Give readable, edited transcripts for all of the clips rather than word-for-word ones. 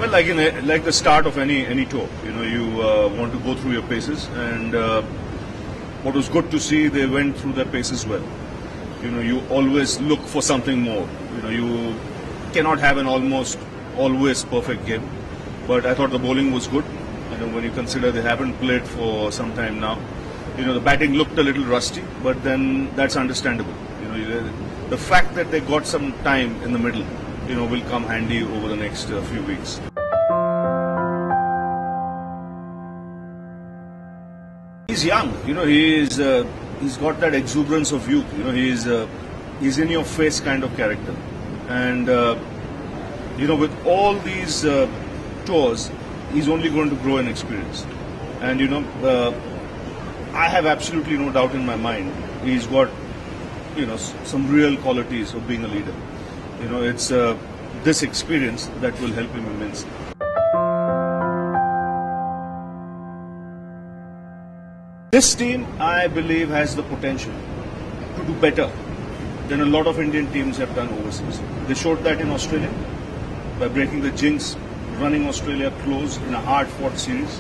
Well, like the start of any tour, you want to go through your paces, and what was good to see, they went through their paces well. You always look for something more. You cannot have an almost always perfect game, but I thought the bowling was good. When you consider they haven't played for some time now, the batting looked a little rusty, but then that's understandable. The fact that they got some time in the middle, will come handy over the next few weeks. He's young, he's got that exuberance of youth. He's in your face kind of character, and with all these tours, he's only going to grow in experience. And I have absolutely no doubt in my mind he's got some real qualities of being a leader. It's this experience that will help him immensely. This team, I believe, has the potential to do better than a lot of Indian teams have done overseas. They showed that in Australia by breaking the jinx, running Australia close in a hard-fought series,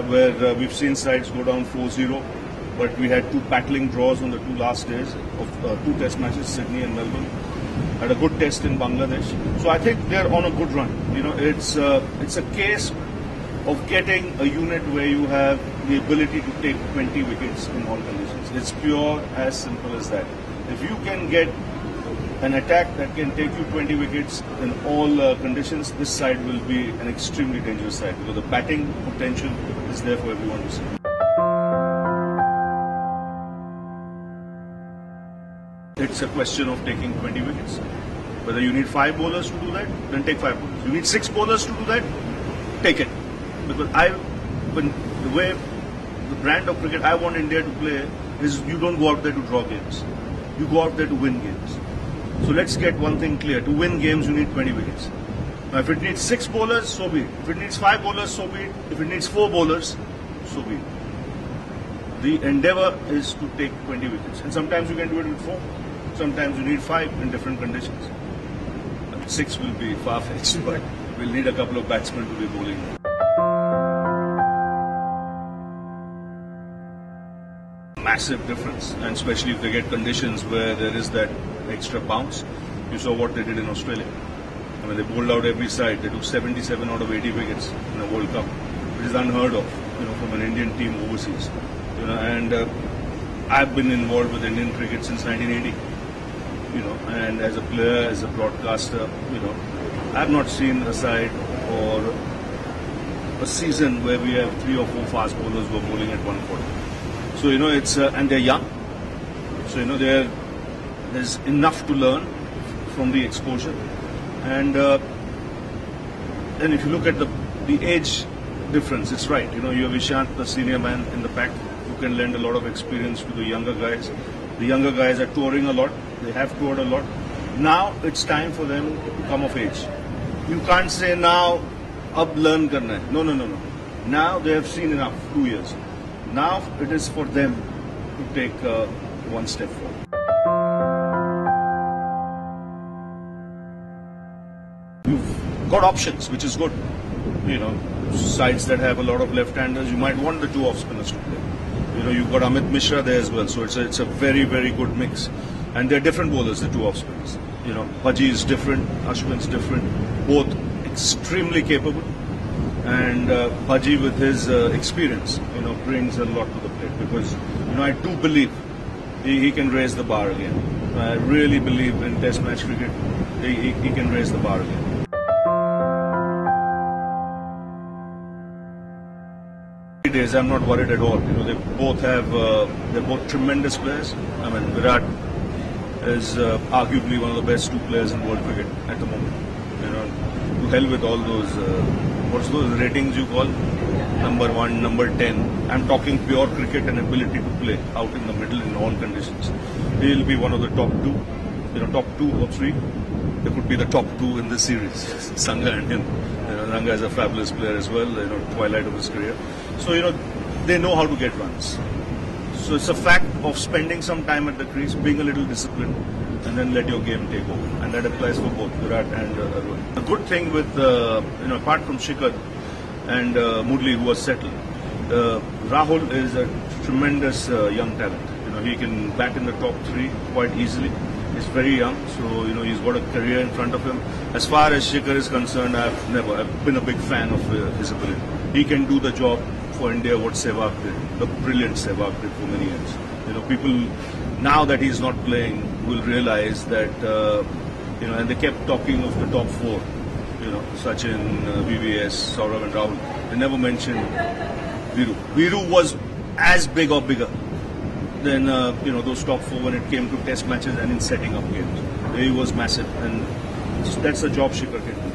where we've seen sides go down 4-0, but we had two battling draws on the two last days of two test matches, Sydney and Melbourne. Had a good test in Bangladesh. So I think they're on a good run. It's a case of getting a unit where you have the ability to take 20 wickets in all conditions. It's pure as simple as that. If you can get an attack that can take you 20 wickets in all conditions, this side will be an extremely dangerous side, because the batting potential is there for everyone to see. It's a question of taking 20 wickets. Whether you need 5 bowlers to do that, then take 5 bowlers. You need 6 bowlers to do that, take it. Because the way, the brand of cricket I want India to play is, you don't go out there to draw games. You go out there to win games. So let's get one thing clear. To win games, you need 20 wickets. Now, if it needs 6 bowlers, so be it. If it needs 5 bowlers, so be it. If it needs 4 bowlers, so be it. The endeavour is to take 20 wickets. And sometimes you can do it with 4. Sometimes you need 5 in different conditions. 6 will be far-fetched, but we'll need a couple of batsmen to be bowling. Massive difference, and especially if they get conditions where there is that extra bounce. You saw what they did in Australia. They bowled out every side. They took 77 out of 80 wickets in a World Cup, which is unheard of, from an Indian team overseas. And I've been involved with Indian cricket since 1980. And as a player, as a broadcaster, I've not seen a side or a season where we have 3 or 4 fast bowlers who are bowling at 140. So it's and they're young. So there's enough to learn from the exposure. And then if you look at the age difference, it's right. You have Ishant, the senior man in the pack, who can lend a lot of experience to the younger guys. The younger guys are touring a lot. They have toured a lot. Now it's time for them to come of age. You can't say now, ab learn karna hai. No. Now they have seen enough, 2 years. Now it is for them to take one step forward. You've got options, which is good. Sides that have a lot of left-handers, you might want the 2 off-spinners to play. You've got Amit Mishra there as well, so it's a very, very good mix. And they're different bowlers, the 2 off-spinners. Bhaji is different, Ashwin's different, both extremely capable. And Bhaji, with his experience, brings a lot to the plate, because I do believe he can raise the bar again. I really believe in Test match cricket, he can raise the bar again. Days, I'm not worried at all. They both have, they're both tremendous players. Virat is arguably one of the best 2 players in world cricket at the moment. To hell with all those, what's those ratings you call? Number 1, number 10. I'm talking pure cricket and ability to play out in the middle in all conditions. He'll be one of the top 2, top 2 or 3. There could be the top 2 in this series, Sangha and him. Sangha is a fabulous player as well, twilight of his career. So, they know how to get runs. So it's a fact of spending some time at the crease, being a little disciplined, and then let your game take over. And that applies for both Virat and Rohit. A good thing with, apart from Shikhar and Murli, who was settled, Rahul is a tremendous young talent. He can bat in the top 3 quite easily. He's very young, so he's got a career in front of him. As far as Shikhar is concerned, I've been a big fan of his ability. He can do the job for India what Sehwag did, the brilliant Sehwag did for many years. People now that he's not playing will realize that and they kept talking of the top 4. Sachin, VVS, Saurav, and Rahul. They never mentioned Viru. Viru was as big or bigger than those top 4 when it came to test matches and in setting up games. He was massive, and that's the job Shikhar can do.